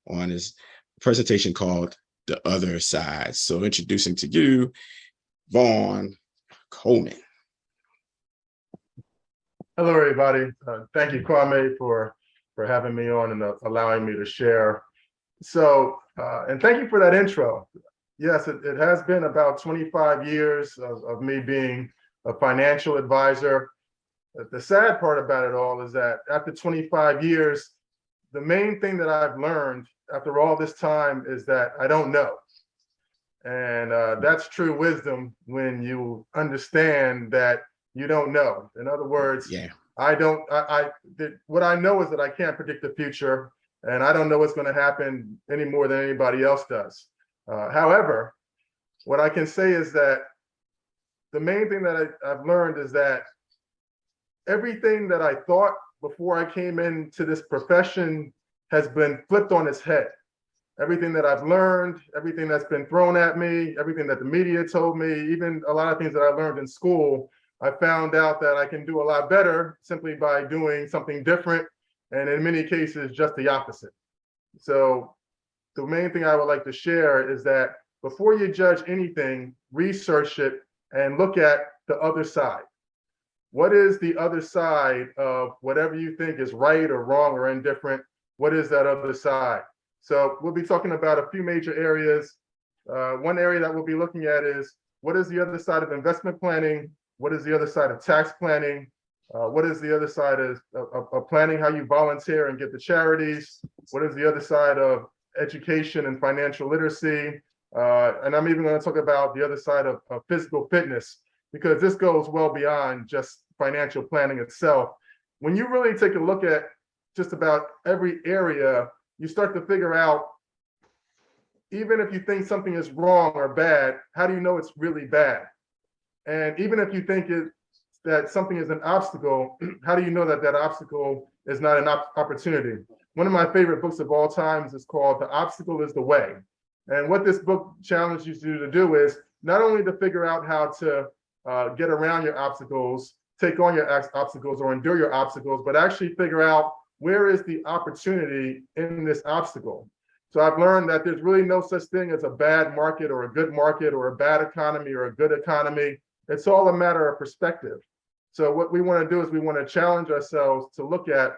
on his presentation called The Other Side. So introducing to you, Vaughn Coleman. Hello, everybody. Thank you, Kwame, for having me on and allowing me to share. So, and thank you for that intro. Yes, it has been about 25 years of me being a financial advisor. The sad part about it all is that after 25 years, the main thing that I've learned after all this time is that I don't know. And that's true wisdom when you understand that you don't know. In other words, what I know is that I can't predict the future, and I don't know what's going to happen any more than anybody else does. However, what I can say is that the main thing that I've learned is that everything that I thought before I came into this profession has been flipped on its head. Everything that I've learned, everything that's been thrown at me, everything that the media told me, even a lot of things that I learned in school, I found out that I can do a lot better simply by doing something different, and in many cases, just the opposite. So the main thing I would like to share is that before you judge anything, research it and look at the other side. What is the other side of whatever you think is right or wrong or indifferent? What is that other side? So we'll be talking about a few major areas. One area that we'll be looking at is what is the other side of investment planning? What is the other side of tax planning? What is the other side of planning how you volunteer and give to charities? What is the other side of education and financial literacy? And I'm even going to talk about the other side of physical fitness, because this goes well beyond just financial planning itself. When you really take a look at just about every area, you start to figure out, even if you think something is wrong or bad, how do you know it's really bad? And even if you think that something is an obstacle, how do you know that that obstacle is not an opportunity? One of my favorite books of all times is called The Obstacle is the Way. And what this book challenges you to do is not only to figure out how to get around your obstacles, take on your obstacles or endure your obstacles, but actually figure out where is the opportunity in this obstacle. So I've learned that there's really no such thing as a bad market or a good market or a bad economy or a good economy. It's all a matter of perspective. So what we want to do is we want to challenge ourselves to look at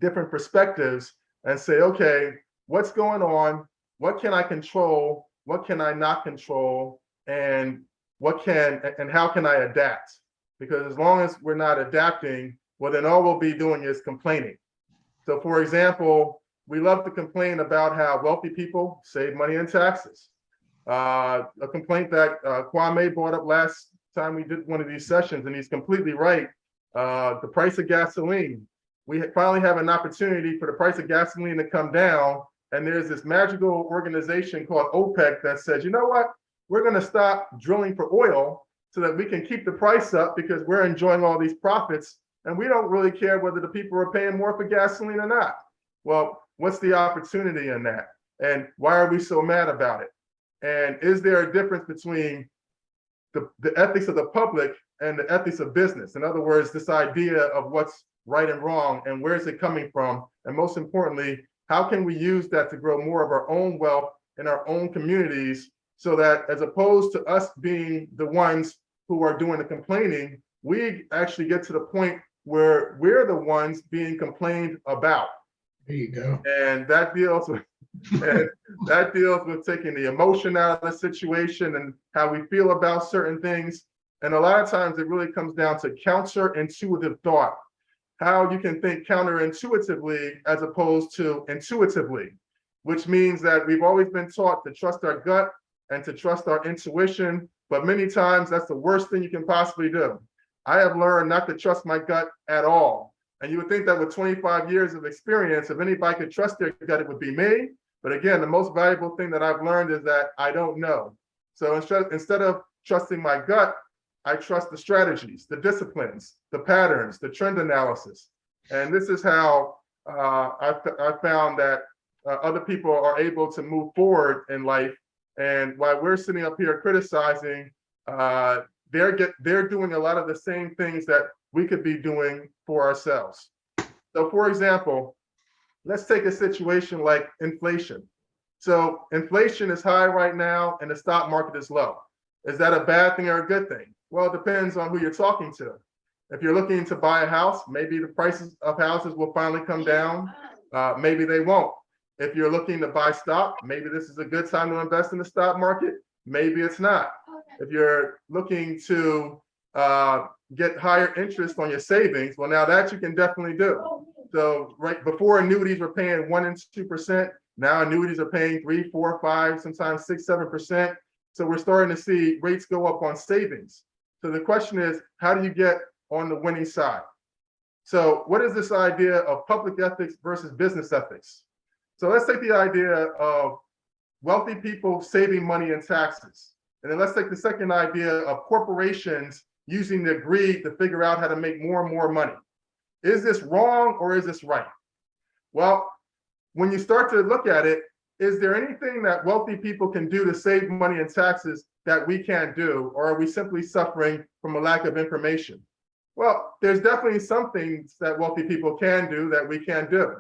different perspectives and say, okay, what's going on? What can I control? What can I not control? And how can I adapt? Because as long as we're not adapting, well, then all we'll be doing is complaining. So for example, we love to complain about how wealthy people save money in taxes. A complaint that Kwame brought up last time we did one of these sessions, and he's completely right. The price of gasoline. We finally have an opportunity for the price of gasoline to come down, and there's this magical organization called OPEC that says, you know what? We're going to stop drilling for oil so that we can keep the price up because we're enjoying all these profits, and we don't really care whether the people are paying more for gasoline or not. Well, what's the opportunity in that? And why are we so mad about it? And is there a difference between the ethics of the public and the ethics of business? In other words, this idea of what's right and wrong and where is it coming from? And most importantly, how can we use that to grow more of our own wealth in our own communities, so that as opposed to us being the ones who are doing the complaining, we actually get to the point where we're the ones being complained about. There you go. And that deals with taking the emotion out of the situation and how we feel about certain things. And a lot of times it really comes down to counterintuitive thought, how you can think counterintuitively as opposed to intuitively, which means that we've always been taught to trust our gut and to trust our intuition, but many times that's the worst thing you can possibly do. I have learned not to trust my gut at all. And you would think that with 25 years of experience, if anybody could trust their gut, it would be me. But again, the most valuable thing that I've learned is that I don't know. So instead of trusting my gut, I trust the strategies, the disciplines, the patterns, the trend analysis. And this is how I found that other people are able to move forward in life. And while we're sitting up here criticizing, they're doing a lot of the same things that we could be doing for ourselves. So for example, let's take a situation like inflation. So inflation is high right now and the stock market is low. Is that a bad thing or a good thing? Well, it depends on who you're talking to. If you're looking to buy a house, maybe the prices of houses will finally come down. Maybe they won't. If you're looking to buy stock, maybe this is a good time to invest in the stock market. Maybe it's not. If you're looking to get higher interest on your savings, well, now that you can definitely do. So right before, annuities were paying 1% and 2%. Now annuities are paying 3, 4, 5, sometimes 6, 7%. So we're starting to see rates go up on savings. So the question is, how do you get on the winning side? So what is this idea of public ethics versus business ethics? So let's take the idea of wealthy people saving money in taxes. And then let's take the second idea of corporations using their greed to figure out how to make more and more money. Is this wrong or is this right? Well, when you start to look at it, is there anything that wealthy people can do to save money in taxes that we can't do, or are we simply suffering from a lack of information? Well, there's definitely some things that wealthy people can do that we can't do.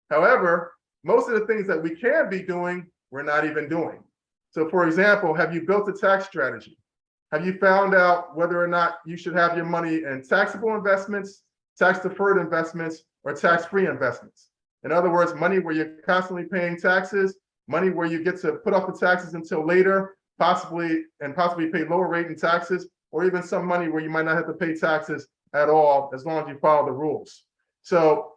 However, most of the things that we can be doing, we're not even doing. So for example, have you built a tax strategy? Have you found out whether or not you should have your money in taxable investments, tax-deferred investments, or tax-free investments? In other words, money where you're constantly paying taxes, money where you get to put off the taxes until later, possibly pay lower rate in taxes, or even some money where you might not have to pay taxes at all as long as you follow the rules. So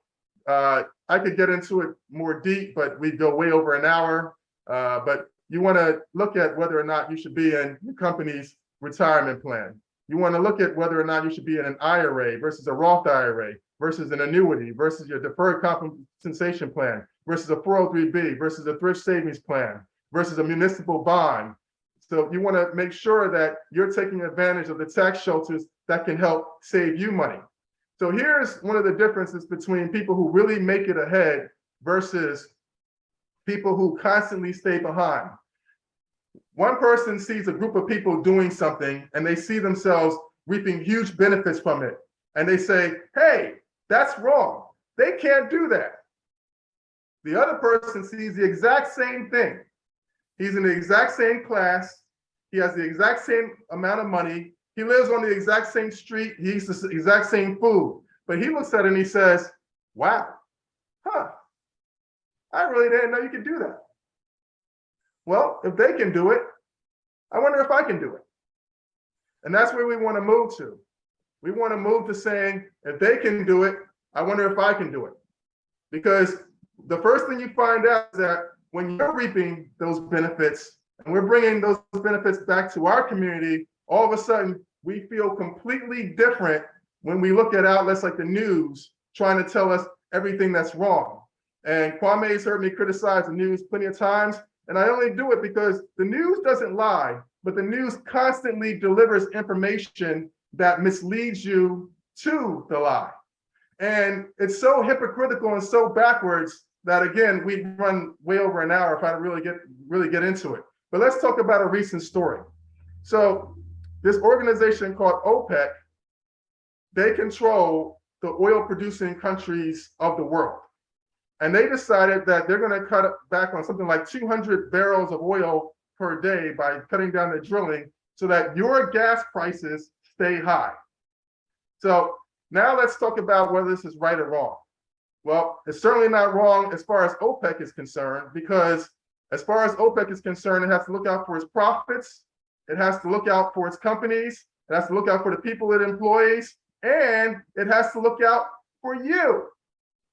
I could get into it more deep, but we'd go way over an hour. But you want to look at whether or not you should be in your company's retirement plan. You want to look at whether or not you should be in an IRA versus a Roth IRA versus an annuity versus your deferred compensation plan versus a 403B versus a thrift savings plan versus a municipal bond. So you want to make sure that you're taking advantage of the tax shelters that can help save you money. So here's one of the differences between people who really make it ahead versus people who constantly stay behind. One person sees a group of people doing something and they see themselves reaping huge benefits from it. And they say, hey, that's wrong. They can't do that. The other person sees the exact same thing. He's in the exact same class. He has the exact same amount of money. He lives on the exact same street. He eats the exact same food. But he looks at it and he says, wow, I really didn't know you could do that. Well, if they can do it, I wonder if I can do it. And that's where we want to move to. We want to move to saying, if they can do it, I wonder if I can do it. Because the first thing you find out is that when you're reaping those benefits and we're bringing those benefits back to our community, all of a sudden we feel completely different when we look at outlets like the news trying to tell us everything that's wrong. And Kwame's heard me criticize the news plenty of times, and I only do it because the news doesn't lie, but the news constantly delivers information that misleads you to the lie. And it's so hypocritical and so backwards that, again, we run way over an hour if I really get into it. But let's talk about a recent story. So this organization called OPEC, they control the oil producing countries of the world. And they decided that they're going to cut back on something like 200 barrels of oil per day by cutting down the drilling so that your gas prices stay high. So now let's talk about whether this is right or wrong. Well, it's certainly not wrong as far as OPEC is concerned, because as far as OPEC is concerned, it has to look out for its profits. It has to look out for its companies. It has to look out for the people it employs, and it has to look out for you.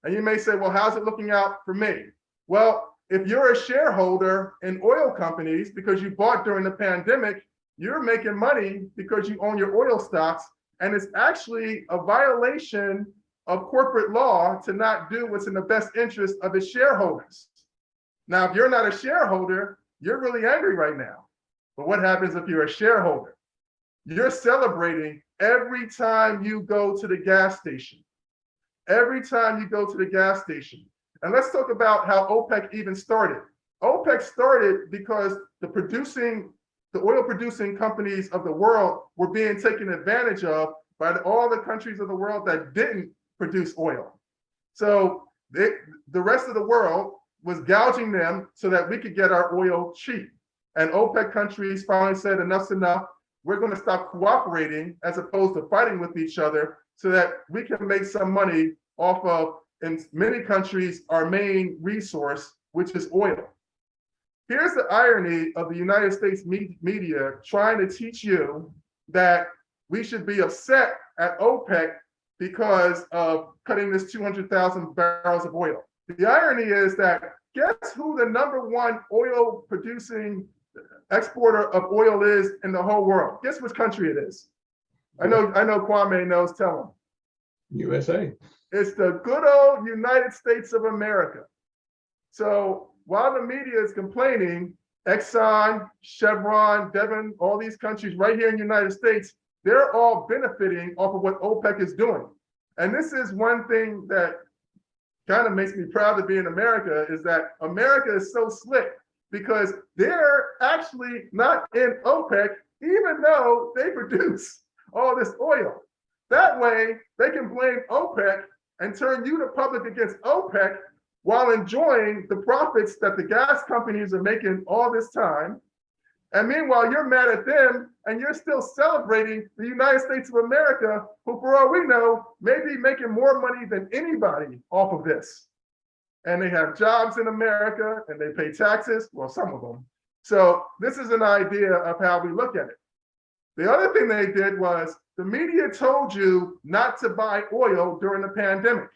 And you may say, well, how's it looking out for me? Well, if you're a shareholder in oil companies because you bought during the pandemic, you're making money because you own your oil stocks. And it's actually a violation of corporate law to not do what's in the best interest of its shareholders. Now, if you're not a shareholder, you're really angry right now. But what happens if you're a shareholder? You're celebrating every time you go to the gas station. Every time you go to the gas station. And let's talk about how OPEC even started. OPEC started because the oil producing companies of the world were being taken advantage of by all the countries of the world that didn't produce oil. So the rest of the world was gouging them so that we could get our oil cheap. And OPEC countries finally said, enough's enough. We're going to stop cooperating as opposed to fighting with each other so that we can make some money off of, in many countries, our main resource, which is oil. Here's the irony of the United States media trying to teach you that we should be upset at OPEC because of cutting this 200,000 barrels of oil. The irony is that guess who the #1 oil producing exporter of oil is in the whole world? Guess which country it is? I know Kwame knows, tell him. USA. It's the good old United States of America. So while the media is complaining, Exxon, Chevron, Devon, all these countries right here in the United States, they're all benefiting off of what OPEC is doing. And this is one thing that kind of makes me proud to be in America, is that America is so slick because they're actually not in OPEC, even though they produce all this oil. That way, they can blame OPEC and turn you, the public, against OPEC while enjoying the profits that the gas companies are making all this time. And meanwhile, you're mad at them and you're still celebrating the United States of America, who, for all we know, may be making more money than anybody off of this. And they have jobs in America and they pay taxes, well, some of them. So this is an idea of how we look at it. The other thing they did was the media told you not to buy oil during the pandemic.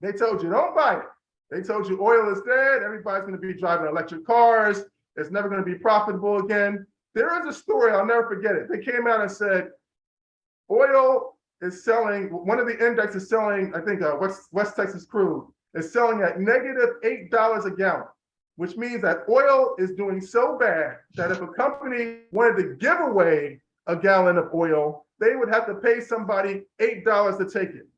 They told you don't buy it. They told you oil is dead. Everybody's going to be driving electric cars. It's never going to be profitable again. There is a story, I'll never forget it. They came out and said, oil is selling, one of the index is selling, I think West Texas crude is selling at -$8 a gallon, which means that oil is doing so bad that if a company wanted to give away a gallon of oil, they would have to pay somebody $8 to take it.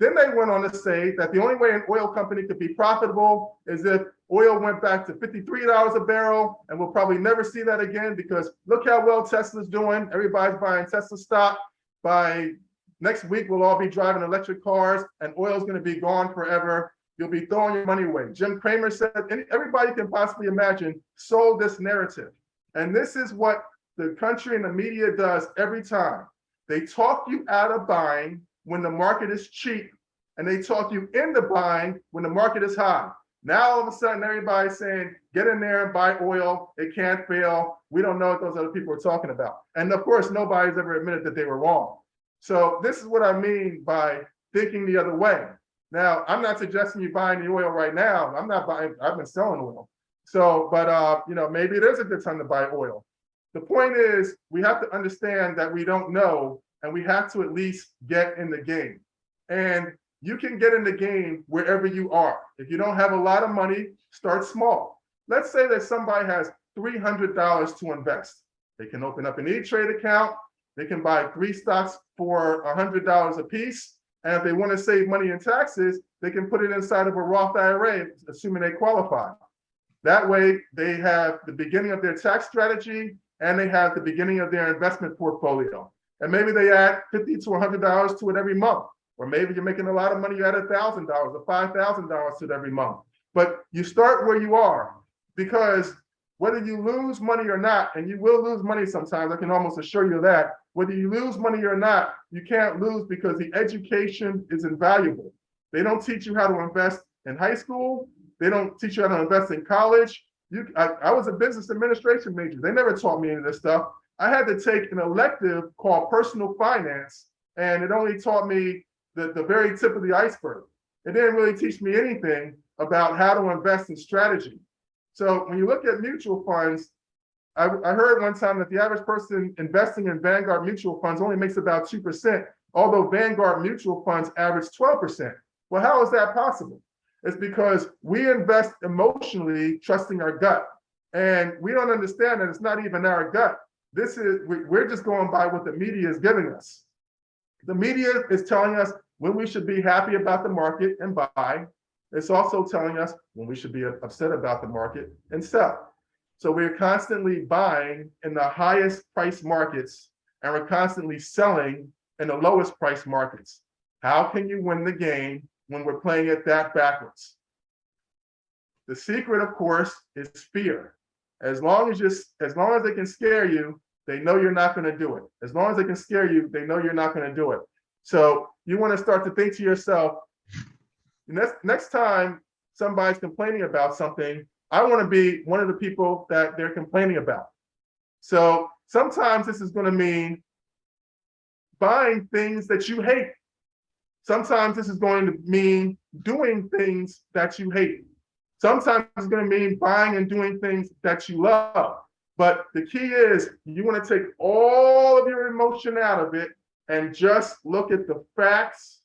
Then they went on to say that the only way an oil company could be profitable is if oil went back to $53 a barrel, and we'll probably never see that again because look how well Tesla's doing. Everybody's buying Tesla stock. By next week, we'll all be driving electric cars and oil's going to be gone forever. You'll be throwing your money away. Jim Cramer said, everybody can possibly imagine sold this narrative. And this is what the country and the media does every time. They talk you out of buying when the market is cheap, and they talk you into buying when the market is high. Now, all of a sudden, everybody's saying, get in there and buy oil. It can't fail. We don't know what those other people are talking about. And of course, nobody's ever admitted that they were wrong. So this is what I mean by thinking the other way. Now, I'm not suggesting you buying the oil right now. I'm not buying, I've been selling oil. So, but maybe it is a good time to buy oil. The point is, we have to understand that we don't know, and we have to at least get in the game. And you can get in the game wherever you are. If you don't have a lot of money, start small. Let's say that somebody has $300 to invest. They can open up an E-Trade account. They can buy 3 stocks for $100 a piece. And if they want to save money in taxes, they can put it inside of a Roth IRA, assuming they qualify. That way, they have the beginning of their tax strategy and they have the beginning of their investment portfolio. And maybe they add $50 to $100 to it every month. Or maybe you're making a lot of money, you add $1,000 or $5,000 to it every month. But you start where you are, because whether you lose money or not, and you will lose money sometimes, I can almost assure you that, whether you lose money or not, you can't lose because the education is invaluable. They don't teach you how to invest in high school. They don't teach you how to invest in college. I was a business administration major. They never taught me any of this stuff. I had to take an elective called personal finance, and it only taught me the very tip of the iceberg. It didn't really teach me anything about how to invest in strategy. So when you look at mutual funds, I heard one time that the average person investing in Vanguard mutual funds only makes about 2%, although Vanguard mutual funds average 12%. Well, how is that possible? It's because we invest emotionally, trusting our gut. And we don't understand that it's not even our gut. We're just going by what the media is giving us. The media is telling us when we should be happy about the market and buy. It's also telling us when we should be upset about the market and sell. So we're constantly buying in the highest price markets, and we're constantly selling in the lowest price markets. How can you win the game when we're playing it that backwards. The secret, of course, is fear. As long as they can scare you, they know you're not going to do it. As long as they can scare you, they know you're not going to do it. So you want to start to think to yourself, next time somebody's complaining about something, I want to be one of the people that they're complaining about. So sometimes this is going to mean buying things that you hate. Sometimes this is going to mean doing things that you hate. Sometimes it's going to mean buying and doing things that you love. But the key is you want to take all of your emotion out of it and just look at the facts,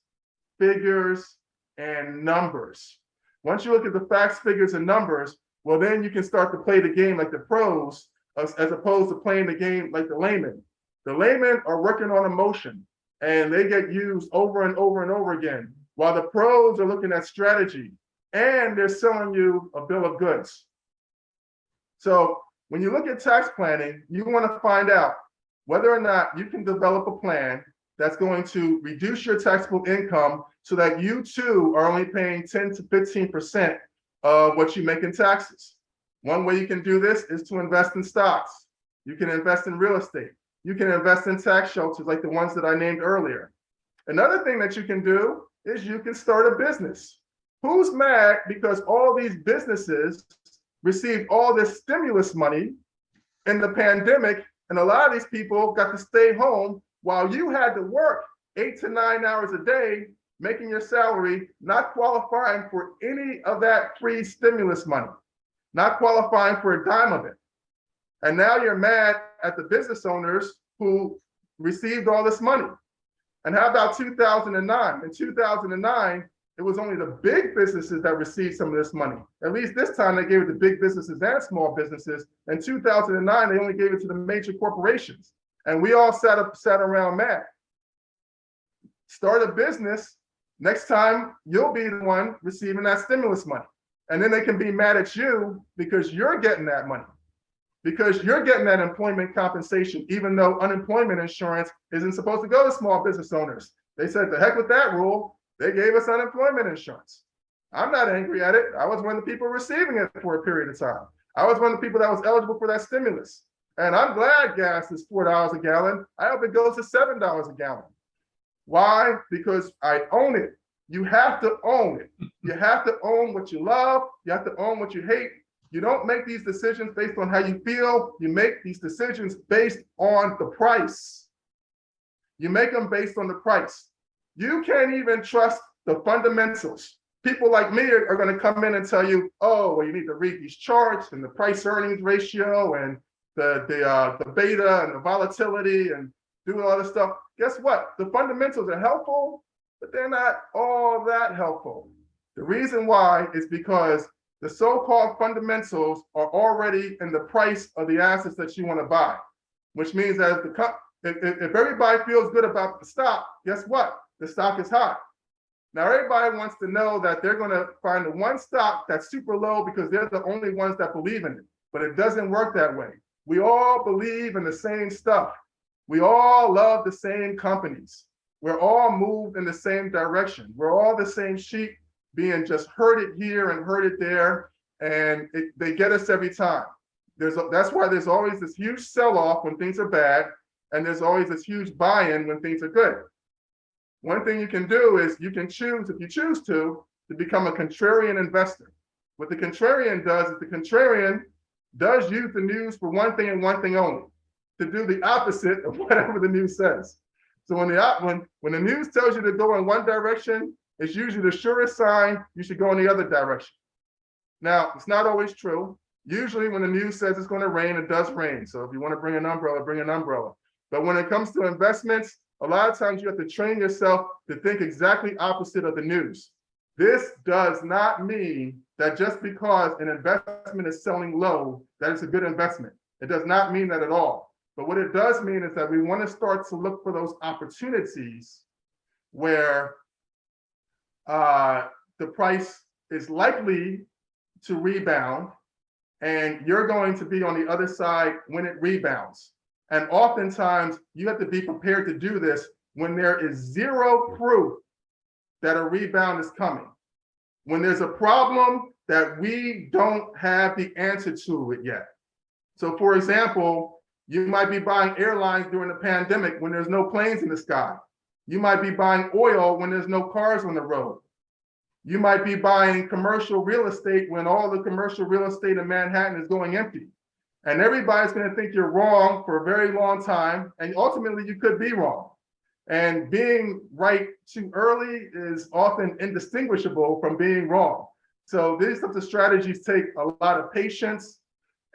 figures, and numbers. Once you look at the facts, figures, and numbers, well, then you can start to play the game like the pros as opposed to playing the game like the laymen. The laymen are working on emotion and they get used over and over and over again, while the pros are looking at strategy and they're selling you a bill of goods. So when you look at tax planning, you want to find out whether or not you can develop a plan that's going to reduce your taxable income so that you too are only paying 10 to 15% of what you make in taxes. One way you can do this is to invest in stocks. You can invest in real estate. You can invest in tax shelters like the ones that I named earlier. Another thing that you can do is you can start a business. Who's mad because all these businesses received all this stimulus money in the pandemic, and a lot of these people got to stay home while you had to work 8 to 9 hours a day, making your salary, not qualifying for any of that free stimulus money, not qualifying for a dime of it. And now you're mad at the business owners who received all this money. And how about 2009? In 2009, it was only the big businesses that received some of this money. At least this time they gave it to big businesses and small businesses. In 2009, they only gave it to the major corporations. And we all sat around mad. Start a business. Next time, you'll be the one receiving that stimulus money. And then they can be mad at you because you're getting that money, because you're getting that employment compensation, even though unemployment insurance isn't supposed to go to small business owners. They said, the heck with that rule. They gave us unemployment insurance. I'm not angry at it. I was one of the people receiving it for a period of time. I was one of the people that was eligible for that stimulus. And I'm glad gas is $4 a gallon. I hope it goes to $7 a gallon. Why? Because I own it. You have to own it. You have to own what you love. You have to own what you hate. You don't make these decisions based on how you feel. You make these decisions based on the price. You make them based on the price. You can't even trust the fundamentals. People like me are going to come in and tell you, oh, well, you need to read these charts and the price earnings ratio and the beta and the volatility and do all this stuff. Guess what? The fundamentals are helpful, but they're not all that helpful. The reason why is because the so-called fundamentals are already in the price of the assets that you want to buy, which means that if everybody feels good about the stock, guess what? The stock is high. Now, everybody wants to know that they're going to find the one stock that's super low because they're the only ones that believe in it. But it doesn't work that way. We all believe in the same stuff. We all love the same companies. We're all moved in the same direction. We're all the same sheep being just herded here and herded there. And they get us every time. That's why there's always this huge sell-off when things are bad. And there's always this huge buy-in when things are good. One thing you can do is you can choose, if you choose to become a contrarian investor. What the contrarian does is the contrarian does use the news for one thing and one thing only, to do the opposite of whatever the news says. So when the news tells you to go in one direction, it's usually the surest sign you should go in the other direction. Now, it's not always true. Usually when the news says it's going to rain, it does rain. So if you want to bring an umbrella, bring an umbrella. But when it comes to investments, a lot of times you have to train yourself to think exactly opposite of the news. This does not mean that just because an investment is selling low, that it's a good investment. It does not mean that at all. But what it does mean is that we want to start to look for those opportunities where the price is likely to rebound and you're going to be on the other side when it rebounds. And oftentimes you have to be prepared to do this when there is zero proof that a rebound is coming. When there's a problem that we don't have the answer to it yet. So for example, you might be buying airlines during the pandemic when there's no planes in the sky. You might be buying oil when there's no cars on the road. You might be buying commercial real estate when all the commercial real estate in Manhattan is going empty. And everybody's going to think you're wrong for a very long time. And ultimately, you could be wrong. And being right too early is often indistinguishable from being wrong. So these types of strategies take a lot of patience,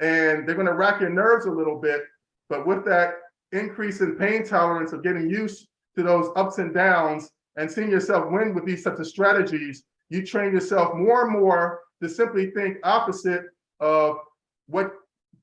and they're going to rack your nerves a little bit. But with that increase in pain tolerance of getting used to those ups and downs and seeing yourself win with these types of strategies, you train yourself more and more to simply think opposite of what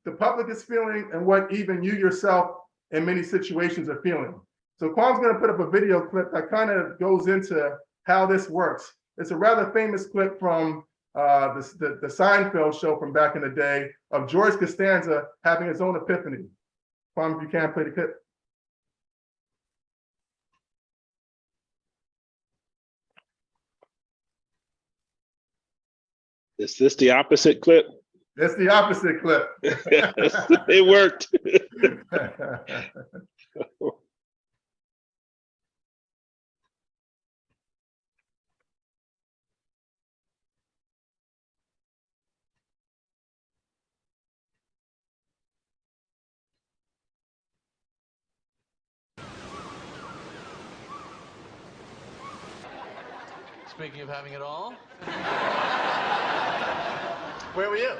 the public is feeling and what even you yourself in many situations are feeling. So Kwam's going to put up a video clip that kind of goes into how this works. It's a rather famous clip from the Seinfeld show from back in the day of George Costanza having his own epiphany. Kwam, if you can, play the clip. Is this the opposite clip? It's the opposite clip. It worked. Speaking of having it all, where were you?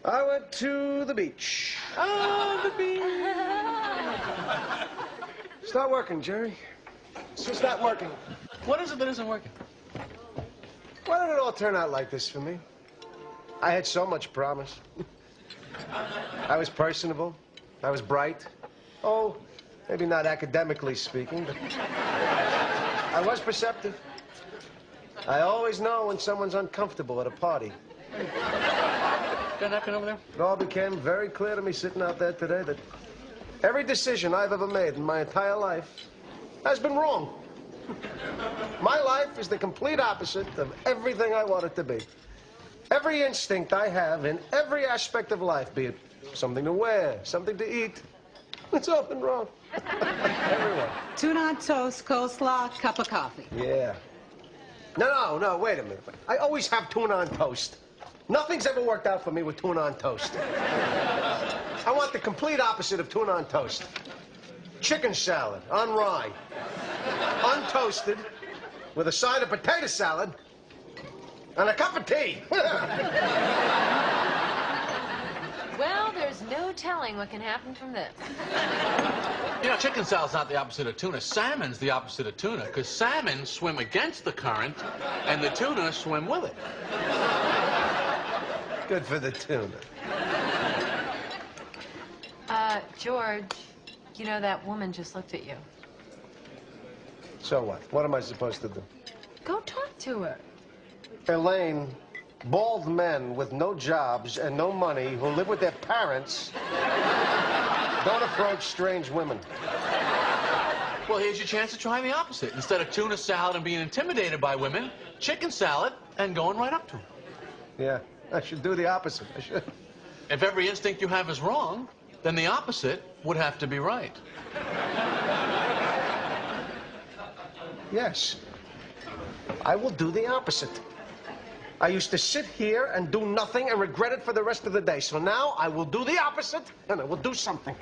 I went to the beach. Oh, the beach. It's not working, Jerry. It's just not working. What is it that isn't working? Why did it all turn out like this for me? I had so much promise. I was personable. I was bright. Oh, maybe not academically speaking, but I was perceptive. I always know when someone's uncomfortable at a party. Got napkin over there? It all became very clear to me sitting out there today that every decision I've ever made in my entire life has been wrong. My life is the complete opposite of everything I want it to be. Every instinct I have in every aspect of life, be it something to wear, something to eat, it's all been wrong. Everyone. Tuna on toast, coleslaw, cup of coffee. Yeah. No, wait a minute. I always have tuna on toast. Nothing's ever worked out for me with tuna on toast. I want the complete opposite of tuna on toast. Chicken salad on rye, untoasted, with a side of potato salad, and a cup of tea. Well, there's no telling what can happen from this. You know, chicken salad's not the opposite of tuna. Salmon's the opposite of tuna, because salmon swim against the current, and the tuna swim with it. Good for the tuna. George, you know, that woman just looked at you. So what? What am I supposed to do? Go talk to her. Elaine, bald men with no jobs and no money who live with their parents don't approach strange women. Well, here's your chance to try the opposite. Instead of tuna salad and being intimidated by women, chicken salad and going right up to them. Yeah, I should do the opposite. I should. If every instinct you have is wrong, then the opposite would have to be right. Yes. I will do the opposite. I used to sit here and do nothing and regret it for the rest of the day. So now I will do the opposite, and I will do something.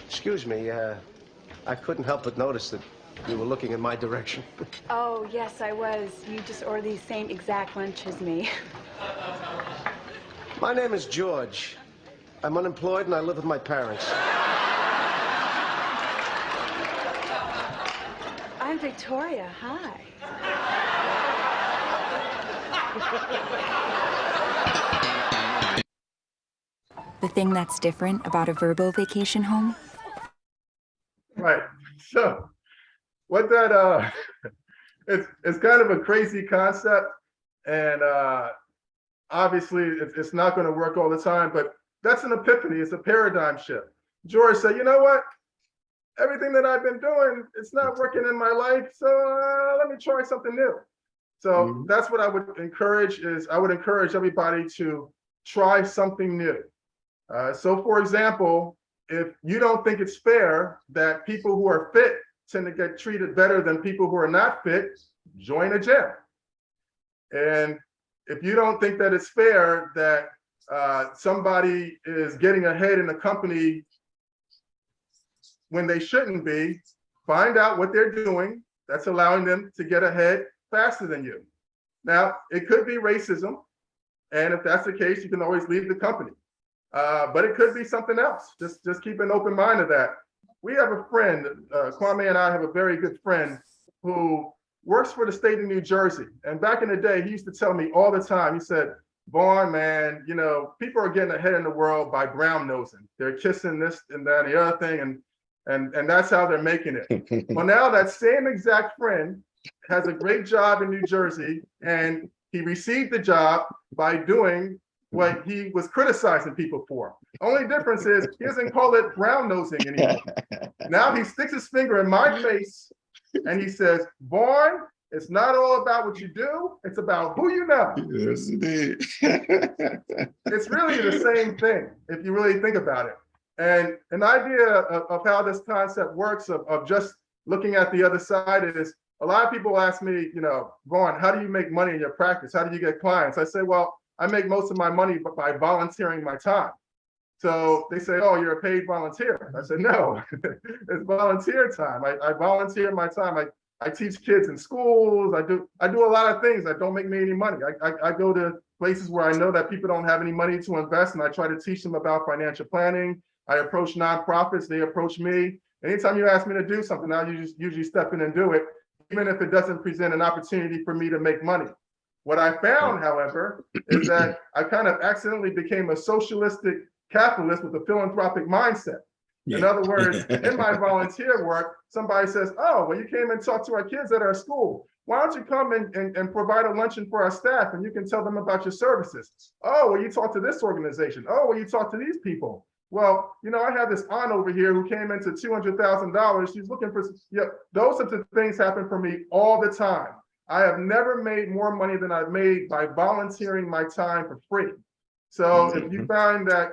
Excuse me, I couldn't help but notice that you were looking in my direction. Oh, yes, I was. You just ordered the same exact lunch as me. My name is George. I'm unemployed and I live with my parents. I'm Victoria. Hi. The thing that's different about a Verbo vacation home? Right. So what that it's kind of a crazy concept, and obviously it's not going to work all the time, but That's an epiphany. It's a paradigm shift. George said, you know what? Everything that I've been doing, it's not working in my life. So let me try something new. So that's what I would encourage I would encourage everybody to try something new. So for example, if you don't think it's fair that people who are fit tend to get treated better than people who are not fit, join a gym. And if you don't think that it's fair that somebody is getting ahead in a company when they shouldn't be, find out what they're doing that's allowing them to get ahead faster than you. Now, it could be racism. And if that's the case, you can always leave the company. But it could be something else. Just keep an open mind to that. We have a friend, Kwame and I have a very good friend who works for the state of New Jersey. And back in the day, he used to tell me all the time, he said, Vaughn, man, you know, people are getting ahead in the world by brown nosing. They're kissing this and that and the other thing, and that's how they're making it. Well, now that same exact friend has a great job in New Jersey, and he received the job by doing what he was criticizing people for. Only difference is he doesn't call it brown nosing anymore. Now he sticks his finger in my face and he says, Vaughn, it's not all about what you do, it's about who you know. Yes, indeed. It's really the same thing if you really think about it. And an idea of how this concept works of just looking at the other side is, a lot of people ask me, you know, Vaughn, how do you make money in your practice? How do you get clients? I say, well, I make most of my money by volunteering my time. So they say, oh, you're a paid volunteer. I said, no, it's volunteer time. I volunteer my time. I teach kids in schools. I do a lot of things that don't make me any money. I go to places where I know that people don't have any money to invest, and I try to teach them about financial planning. I approach nonprofits, they approach me. Anytime you ask me to do something, I'll usually step in and do it, even if it doesn't present an opportunity for me to make money. What I found, however, is that I kind of accidentally became a socialistic capitalist with a philanthropic mindset. In other words, in my volunteer work, somebody says, oh, well, you came and talked to our kids at our school. Why don't you come and provide a luncheon for our staff and you can tell them about your services? Oh, well, you talk to this organization. Oh, well, you talk to these people. Well, you know, I have this aunt over here who came into $200,000. She's looking for, those sorts of things happen for me all the time. I have never made more money than I've made by volunteering my time for free. So if you find that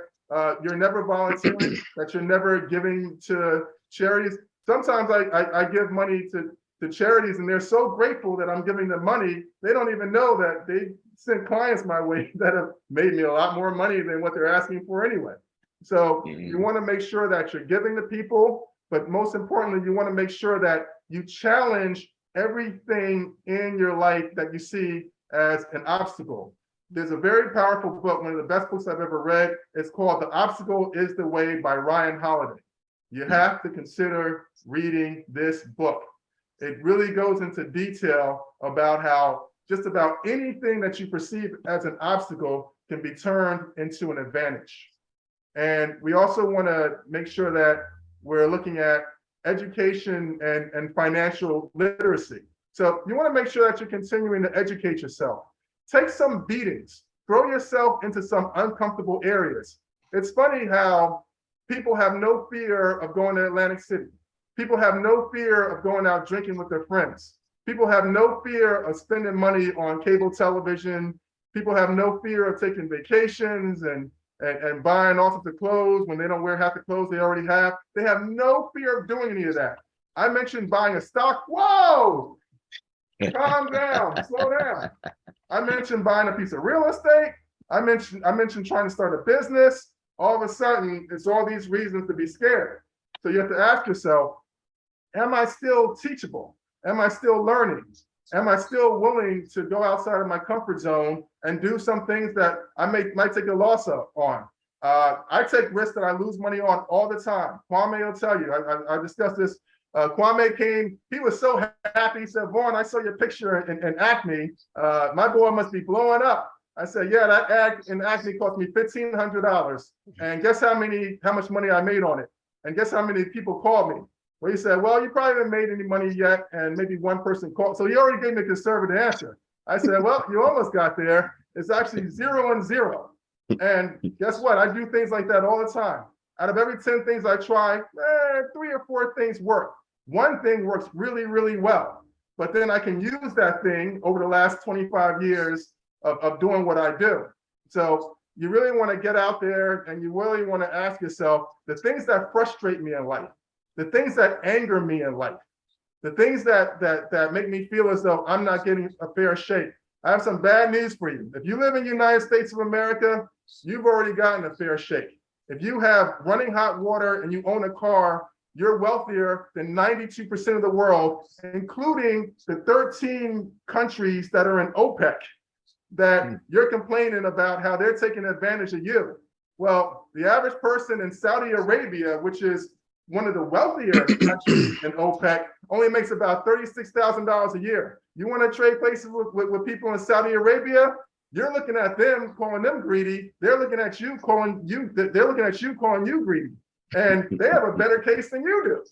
you're never volunteering, that you're never giving to charities, sometimes I give money to charities and they're so grateful that I'm giving them money, they don't even know that they sent clients my way that have made me a lot more money than what they're asking for anyway. So you want to make sure that you're giving to people, but most importantly, you want to make sure that you challenge everything in your life that you see as an obstacle. There's a very powerful book, one of the best books I've ever read. It's called The Obstacle is the Way by Ryan Holiday. You have to consider reading this book. It really goes into detail about how just about anything that you perceive as an obstacle can be turned into an advantage. And we also want to make sure that we're looking at education and financial literacy. So you want to make sure that you're continuing to educate yourself. Take some beatings, throw yourself into some uncomfortable areas. It's funny how people have no fear of going to Atlantic City. People have no fear of going out drinking with their friends. People have no fear of spending money on cable television. People have no fear of taking vacations and buying all sorts of clothes when they don't wear half the clothes they already have. They have no fear of doing any of that. I mentioned buying a stock. Whoa, calm down, slow down. I mentioned buying a piece of real estate. I mentioned trying to start a business. All of a sudden, it's all these reasons to be scared. So you have to ask yourself, am I still teachable? Am I still learning? Am I still willing to go outside of my comfort zone and do some things that I might take a loss on? I take risks that I lose money on all the time. Kwame will tell you, I discussed this. Kwame came, he was so happy. He said, Vaughn, I saw your picture in Acme. My boy must be blowing up. I said, yeah, that ad in Acme cost me $1,500. And guess how much money I made on it? And guess how many people called me? Well, he said, well, you probably haven't made any money yet, and maybe one person called. So he already gave me a conservative answer. I said, well, you almost got there. It's actually 0 and 0. And guess what? I do things like that all the time. Out of every 10 things I try, 3 or 4 things work. One thing works really, really well. But then I can use that thing over the last 25 years of doing what I do. So you really want to get out there and you really want to ask yourself the things that frustrate me in life, the things that anger me in life, the things that make me feel as though I'm not getting a fair shake. I have some bad news for you. If you live in the United States of America, you've already gotten a fair shake. If you have running hot water and you own a car, you're wealthier than 92% of the world, including the 13 countries that are in OPEC, that you're complaining about how they're taking advantage of you. Well, the average person in Saudi Arabia, which is one of the wealthier countries in OPEC, only makes about $36,000 a year. You want to trade places with people in Saudi Arabia? You're looking at them, calling them greedy. They're looking at you, calling you greedy. And they have a better case than you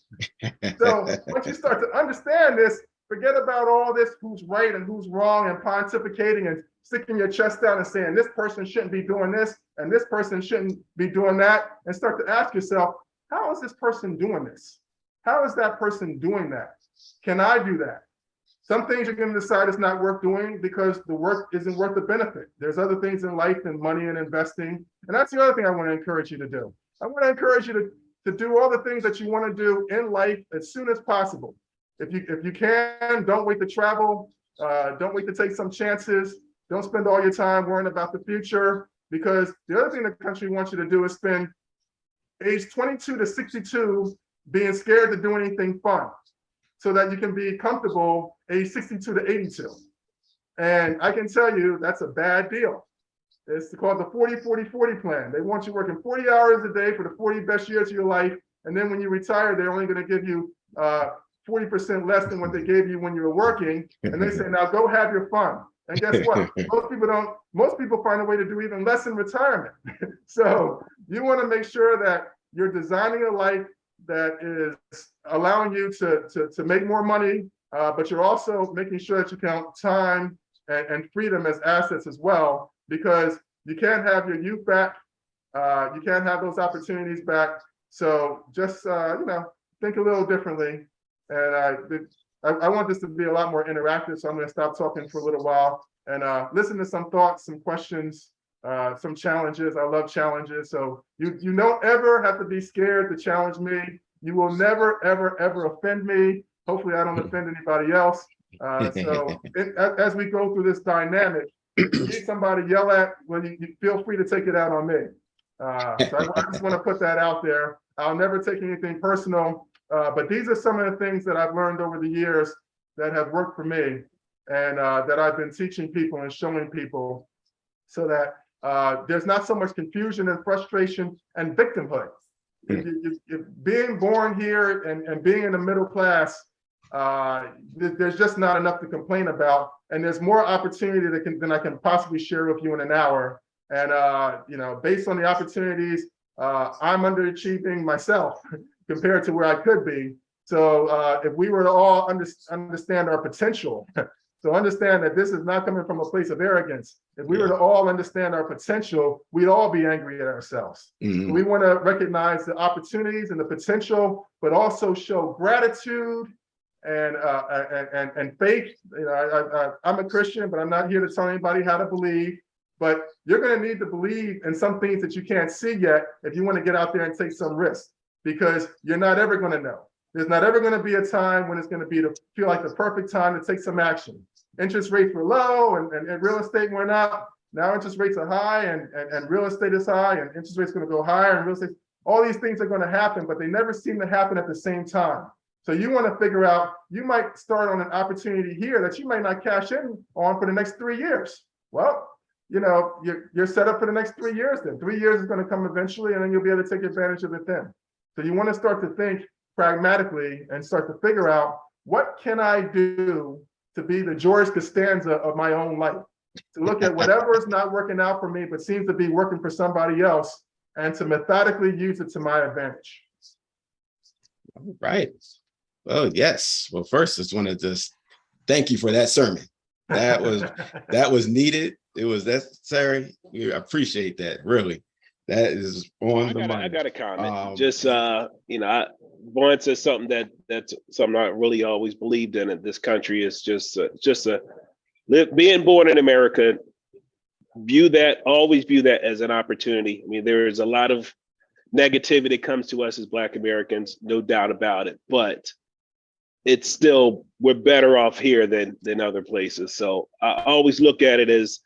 do. So once you start to understand this, forget about all this who's right and who's wrong and pontificating and sticking your chest out and saying this person shouldn't be doing this and this person shouldn't be doing that, and start to ask yourself, how is this person doing this? How is that person doing that? Can I do that? Some things you're going to decide it's not worth doing because the work isn't worth the benefit. There's other things in life than money and investing. And that's the other thing I want to encourage you to do. I want to encourage you to do all the things that you want to do in life as soon as possible. If you can, don't wait to travel. Don't wait to take some chances. Don't spend all your time worrying about the future, because the other thing the country wants you to do is spend age 22 to 62 being scared to do anything fun, so that you can be comfortable age 62 to 82. And I can tell you that's a bad deal. It's called the 40-40-40 plan. They want you working 40 hours a day for the 40 best years of your life. And then when you retire, they're only going to give you 40% less than what they gave you when you were working. And they say, now go have your fun. And guess what? Most people find a way to do even less in retirement. So you want to make sure that you're designing a life that is allowing you to make more money, but you're also making sure that you count time and freedom as assets as well, because you can't have your youth back. You can't have those opportunities back. So just, think a little differently. And I want this to be a lot more interactive, so I'm going to stop talking for a little while and listen to some thoughts, some questions, some challenges. I love challenges. So you don't ever have to be scared to challenge me. You will never, ever, ever offend me. Hopefully I don't offend anybody else. As we go through this dynamic, if you need somebody to yell at, well, you feel free to take it out on me. So I just want to put that out there. I'll never take anything personal, but these are some of the things that I've learned over the years that have worked for me, and that I've been teaching people and showing people, so that there's not so much confusion and frustration and victimhood. If being born here and being in the middle class, there's just not enough to complain about, and there's more opportunity than I can possibly share with you in an hour. And based on the opportunities, I'm underachieving myself compared to where I could be. So if we were to all understand our potential, so understand that this is not coming from a place of arrogance. If we were to all understand our potential, we'd all be angry at ourselves. So we want to recognize the opportunities and the potential, but also show gratitude and faith. I'm a Christian, but I'm not here to tell anybody how to believe. But you're going to need to believe in some things that you can't see yet if you want to get out there and take some risks, because you're not ever going to know. There's not ever going to be a time when it's going to feel like the perfect time to take some action. Interest rates were low and real estate went up. Now interest rates are high and real estate is high, and interest rates are going to go higher and real estate. All these things are going to happen, but they never seem to happen at the same time. So you want to figure out, you might start on an opportunity here that you might not cash in on for the next 3 years. Well, you're set up for the next 3 years then. 3 years is going to come eventually, and then you'll be able to take advantage of it then. So you want to start to think pragmatically and start to figure out, what can I do to be the George Costanza of my own life? To look at whatever is not working out for me, but seems to be working for somebody else, and to methodically use it to my advantage. All right. Well, yes. Well, first, I just want to thank you for that sermon. That was needed. it was necessary. We appreciate that. Really, that is on the money. I got a comment. Vaughn says something that's something I really always believed in this country is being born in America. Always view that as an opportunity. I mean, there is a lot of negativity that comes to us as Black Americans, no doubt about it. But it's still, we're better off here than other places. So I always look at it as,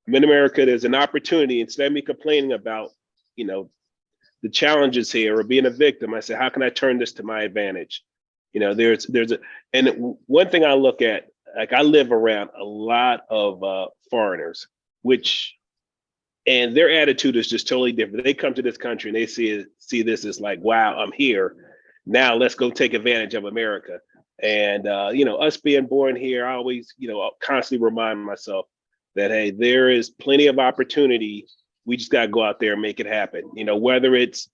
I'm in America, there's an opportunity. Instead of me complaining about, the challenges here or being a victim, I say, how can I turn this to my advantage? One thing I look at, like I live around a lot of foreigners, and their attitude is just totally different. They come to this country and they see this as like, wow, I'm here. Now let's go take advantage of America. And us being born here, I always, constantly remind myself that, hey, there is plenty of opportunity. We just got to go out there and make it happen. Whether it's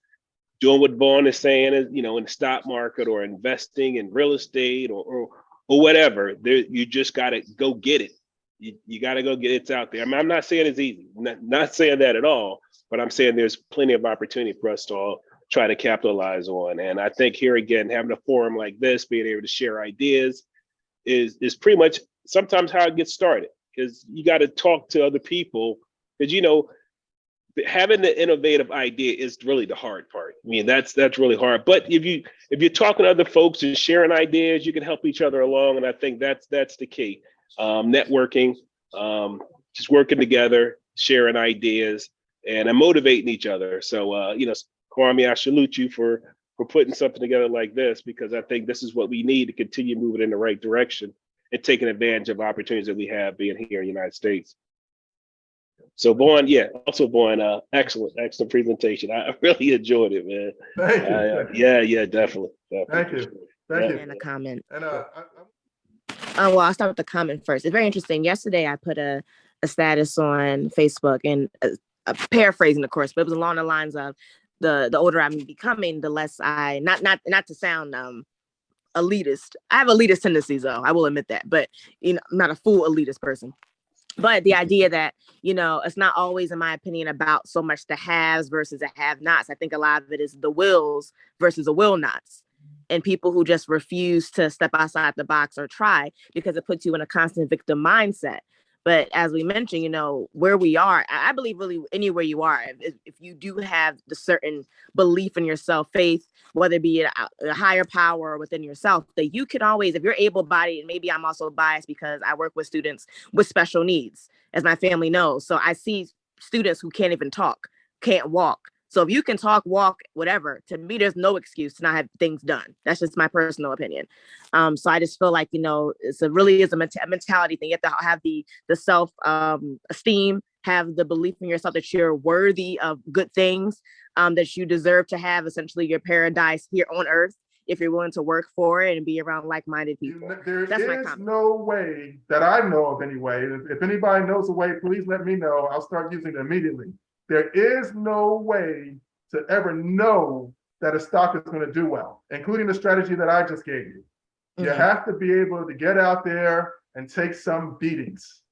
doing what Vaughn is saying, in the stock market or investing in real estate or whatever, you just got to go get it. You got to go get it. It's out there. I mean, I'm not saying it's easy, not saying that at all, but I'm saying there's plenty of opportunity for us to all try to capitalize on. And I think here again, having a forum like this, being able to share ideas is pretty much sometimes how it gets started, because you got to talk to other people, because having the innovative idea is really the hard part. I mean, that's really hard. But if you're talking to other folks and sharing ideas, you can help each other along. And I think that's the key. Networking, just working together, sharing ideas, and motivating each other. So, Kwame, I salute you for putting something together like this, because I think this is what we need to continue moving in the right direction and taking advantage of opportunities that we have being here in the United States. So Vaughn, excellent presentation. I really enjoyed it, man. Thank you. Yeah, definitely. Thank you. And a comment. And Well, I'll start with the comment first. It's very interesting. Yesterday, I put a status on Facebook, and paraphrasing, of course, but it was along the lines of the older I'm becoming, the less I not to sound elitist. I have elitist tendencies, though. I will admit that, but I'm not a full elitist person. But the idea that, it's not always, in my opinion, about so much the haves versus the have-nots. I think a lot of it is the wills versus the will-nots, and people who just refuse to step outside the box or try, because it puts you in a constant victim mindset. But as we mentioned, where we are, I believe really anywhere you are, if you do have the certain belief in yourself, faith, whether it be a higher power or within yourself, that you can always, if you're able-bodied, and maybe I'm also biased because I work with students with special needs, as my family knows. So I see students who can't even talk, can't walk. So if you can talk, walk, whatever, to me, there's no excuse to not have things done. That's just my personal opinion. So I just feel like, it's really is a mentality thing. You have to have the self esteem, have the belief in yourself that you're worthy of good things, that you deserve to have essentially your paradise here on earth, if you're willing to work for it and be around like-minded people. There is no way that I know of anyway. If anybody knows a way, please let me know. I'll start using it immediately. There is no way to ever know that a stock is going to do well, including the strategy that I just gave you. You have to be able to get out there and take some beatings.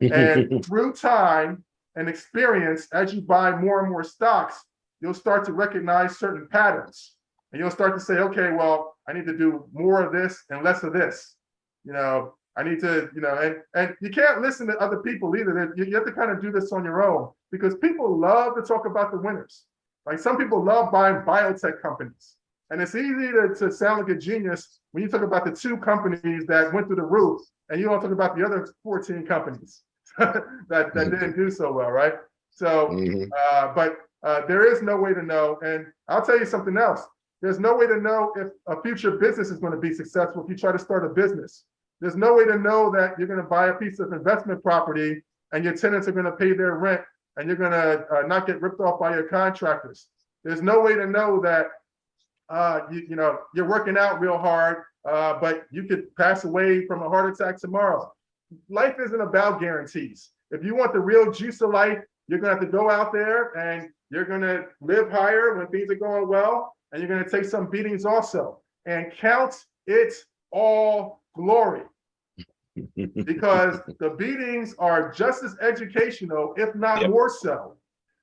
And through time and experience, as you buy more and more stocks, you'll start to recognize certain patterns. And you'll start to say, okay, well, I need to do more of this and less of this. I need to, and you can't listen to other people either. You have to kind of do this on your own, because people love to talk about the winners. Like, some people love buying biotech companies. And it's easy to sound like a genius when you talk about the 2 companies that went through the roof, and you don't talk about the other 14 companies that didn't do so well, right? So, but there is no way to know. And I'll tell you something else. There's no way to know if a future business is going to be successful if you try to start a business. There's no way to know that you're going to buy a piece of investment property and your tenants are going to pay their rent and you're going to not get ripped off by your contractors. There's no way to know that you're working out real hard, but you could pass away from a heart attack tomorrow. Life isn't about guarantees. If you want the real juice of life, you're going to have to go out there and you're going to live higher when things are going well, and you're going to take some beatings also, and count it all glory. because the beatings are just as educational, if not more so.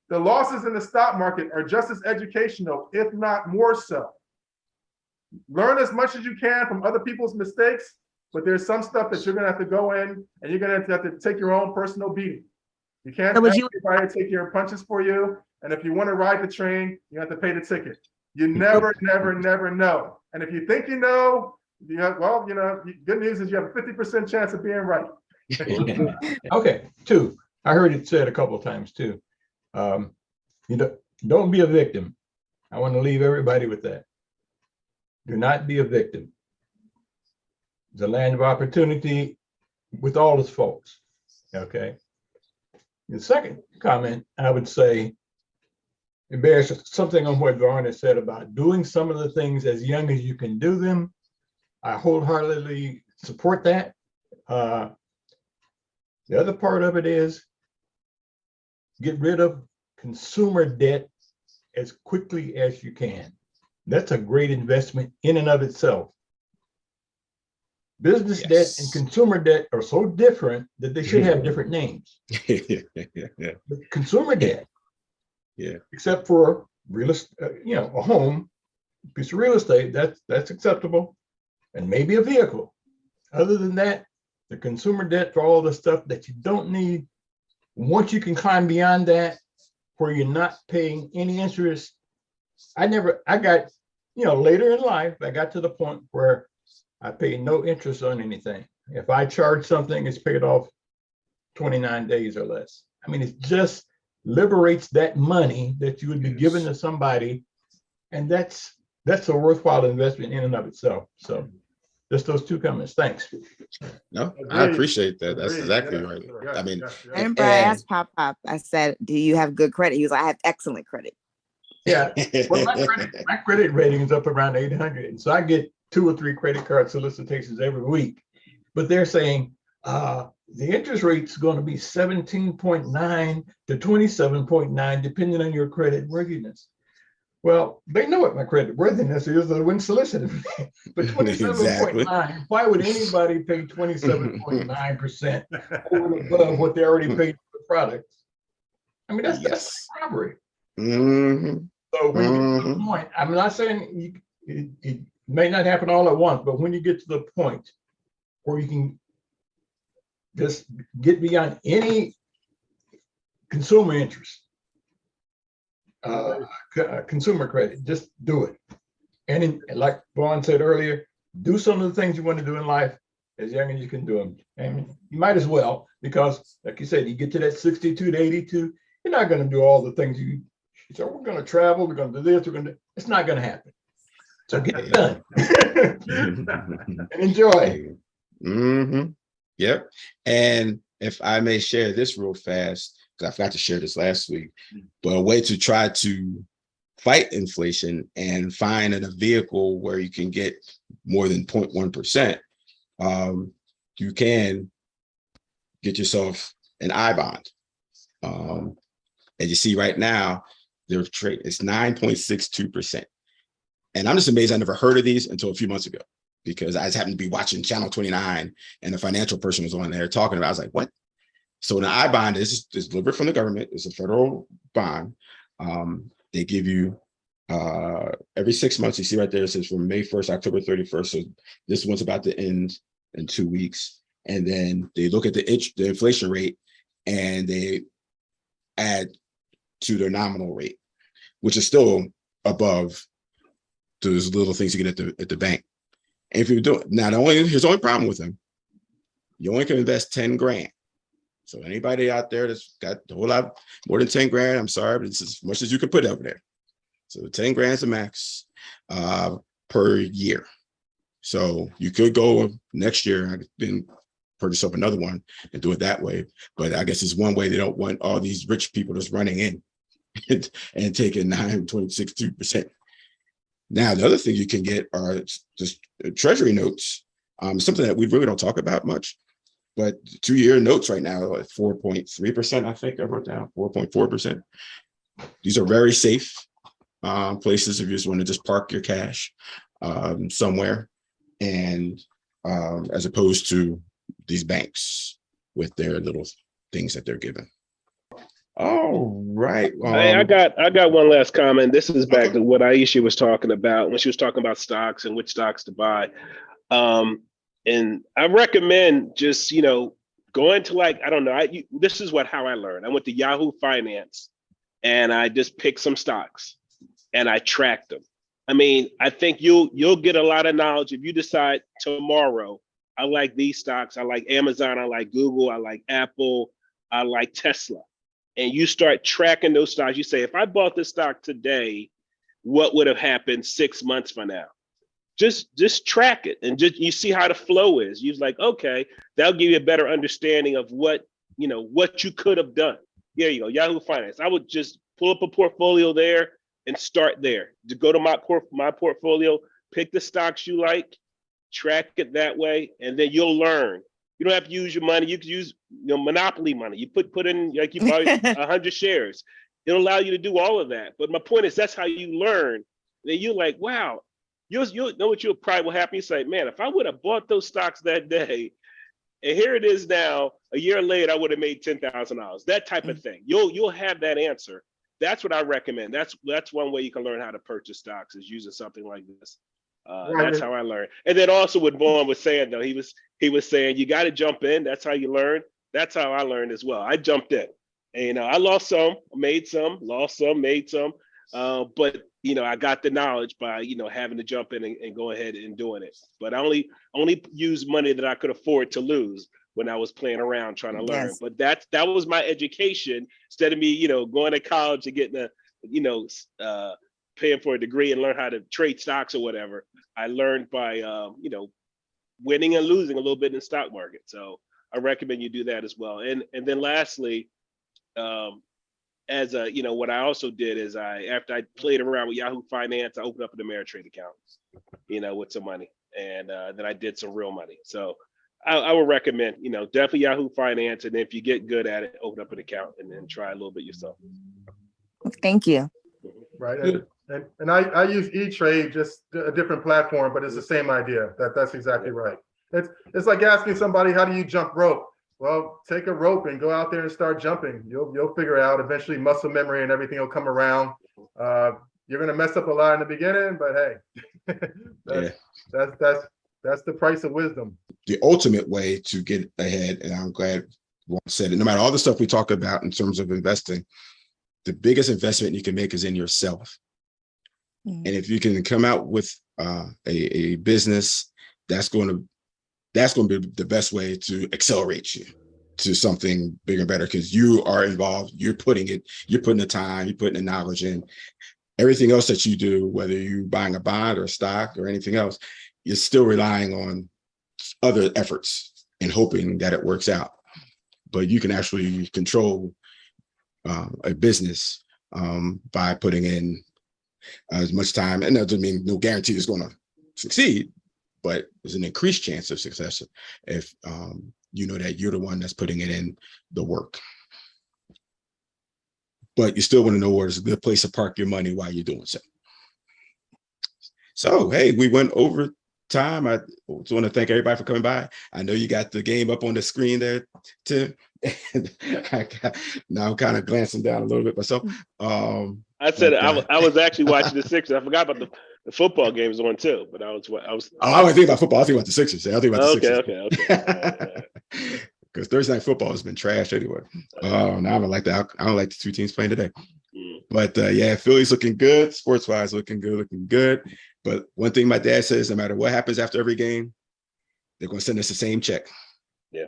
The losses in the stock market are just as educational, if not more so. Learn as much as you can from other people's mistakes, but there's some stuff that you're gonna have to go in and you're gonna have to take your own personal beating. You can't ask anybody to take your punches for you. And if you want to ride the train, you have to pay the ticket. You never, never know. And if you think you know, good news is you have a 50% chance of being right. Okay, two. I heard it said a couple of times too. Don't be a victim. I want to leave everybody with that. Do not be a victim. It's a land of opportunity with all its faults. Okay. The second comment, I would say, it bears something on what Vaughn has said about doing some of the things as young as you can do them. I wholeheartedly support that. The other part of it is get rid of consumer debt as quickly as you can. That's a great investment in and of itself. Business debt and consumer debt are so different that they should have different names. But consumer debt, except for real estate, a home, piece of real estate, that's acceptable, and maybe a vehicle. Other than that, the consumer debt for all the stuff that you don't need. Once you can climb beyond that, where you're not paying any interest, I got, later in life, I got to the point where I pay no interest on anything. If I charge something, it's paid off 29 days or less. I mean, it just liberates that money that you would be given to somebody. And that's a worthwhile investment in and of itself. So just those two comments. Thanks. No, I appreciate that. That's exactly right. I mean, I remember I asked Pop, I said, do you have good credit? He was like, I have excellent credit. Yeah, well, my credit rating is up around 800. And so I get 2 or 3 credit card solicitations every week, but they're saying the interest rate is going to be 17.9 to 27.9, depending on your credit worthiness. Well, they know what my credit worthiness is. They wouldn't solicit it. But 27.9, why would anybody pay 27.9% over and above what they already paid for the product? I mean, that's robbery. So when you get to the point, I'm not saying it may not happen all at once, but when you get to the point where you can just get beyond any consumer interest, consumer credit, just do it. And like Vaughn said earlier, do some of the things you want to do in life as young as you can do them. And you might as well, because like you said, you get to that 62 to 82, you're not going to do all the things so we're going to travel, we're going to do this, it's not going to happen. So get it done and enjoy. Yep. And if I may share this real fast, because I forgot to share this last week, but a way to try to fight inflation and find a vehicle where you can get more than 0.1%, you can get yourself an I bond. And you see right now, their trade is 9.62%. And I'm just amazed I never heard of these until a few months ago, because I just happened to be watching Channel 29 and a financial person was on there talking about it. I was like, what? So an I bond is delivered from the government. It's a federal bond. They give you every 6 months. You see right there, it says from May 1st, October 31st. So this one's about to end in 2 weeks. And then they look at the inflation rate and they add to their nominal rate, which is still above those little things you get at the bank. And if you do it, here's the only problem with them. You only can invest 10 grand. So anybody out there that's got a whole lot more than 10 grand, I'm sorry, but it's as much as you can put over there. So 10 grand is the max per year. So you could go next year and then purchase up another one and do it that way. But I guess it's one way they don't want all these rich people just running in and taking 9.62%. Now, the other thing you can get are just treasury notes, something that we really don't talk about much, but 2-year notes right now are at 4.3%, I think I wrote down 4.4%. These are very safe places if you just want to just park your cash somewhere, and as opposed to these banks with their little things that they're given. All right. Hey, I got one last comment. This is back to what Aisha was talking about when she was talking about stocks and which stocks to buy. And I recommend just, going to I don't know. This is how I learned. I went to Yahoo Finance and I just picked some stocks and I tracked them. I mean, I think you'll get a lot of knowledge if you decide tomorrow, I like these stocks. I like Amazon. I like Google. I like Apple. I like Tesla. And you start tracking those stocks. You say, if I bought this stock today, what would have happened 6 months from now? Just track it and you see how the flow is. You're like, okay, that'll give you a better understanding of what you could have done. There you go, Yahoo Finance. I would just pull up a portfolio there and start there. To go to my portfolio, pick the stocks you like, track it that way, and then you'll learn. You don't have to use your money. You can use Monopoly money. You put in you buy 100 shares. It'll allow you to do all of that. But my point is that's how you learn. Then you're like, wow. You'll know what you'll probably will happen. You say, man, if I would have bought those stocks that day, and here it is now, a year later, I would have made $10,000. That type of thing. You'll have that answer. That's what I recommend. That's one way you can learn how to purchase stocks is using something like this. That's how I learned. And then also what Vaughn was saying though, he was saying you got to jump in. That's how you learn. That's how I learned as well. I jumped in. And I lost some, made some, lost some, made some. But I got the knowledge by having to jump in and go ahead and doing it. But I only used money that I could afford to lose when I was playing around trying to learn. Yes. But that was my education instead of me going to college and getting paying for a degree and learn how to trade stocks or whatever. I learned by winning and losing a little bit in the stock market. So I recommend you do that as well. And then lastly, what I also did is after I played around with Yahoo Finance, I opened up an Ameritrade account, with some money, and then I did some real money. So I would recommend, definitely Yahoo Finance, and then if you get good at it, open up an account and then try a little bit yourself. Thank you. Right, and I use E-Trade, just a different platform, but it's the same idea. That's exactly right. It's like asking somebody, how do you jump rope? Well, take a rope and go out there and start jumping. You'll figure out eventually muscle memory and everything will come around. You're gonna mess up a lot in the beginning, but hey, that's the price of wisdom. The ultimate way to get ahead, and I'm glad Vaughn said it, no matter all the stuff we talk about in terms of investing, the biggest investment you can make is in yourself. And if you can come out with a business that's going to be the best way to accelerate you to something bigger and better, because you are involved, you're putting the time, you're putting the knowledge in. Everything else that you do, whether you're buying a bond or a stock or anything else, you're still relying on other efforts and hoping that it works out. But you can actually control a business by putting in as much time. And that doesn't mean no guarantee it's going to succeed, but there's an increased chance of success if you know that you're the one that's putting it in the work. But you still want to know where's a good place to park your money while you're doing so. So, hey, we went over time. I just want to thank everybody for coming by. I know you got the game up on the screen there, Tim. Now I'm kind of glancing down a little bit myself. I said I was actually watching the Sixers. I forgot about the football games on too, but I was. Oh, I was thinking about football. I was thinking about the Sixers. I think about the Sixers. Okay. Because Thursday night football has been trash anyway. Now I don't like that. I don't like the two teams playing today. But yeah, Philly's looking good. Sports wise, looking good. But one thing my dad says, no matter what happens after every game, they're going to send us the same check. Yeah.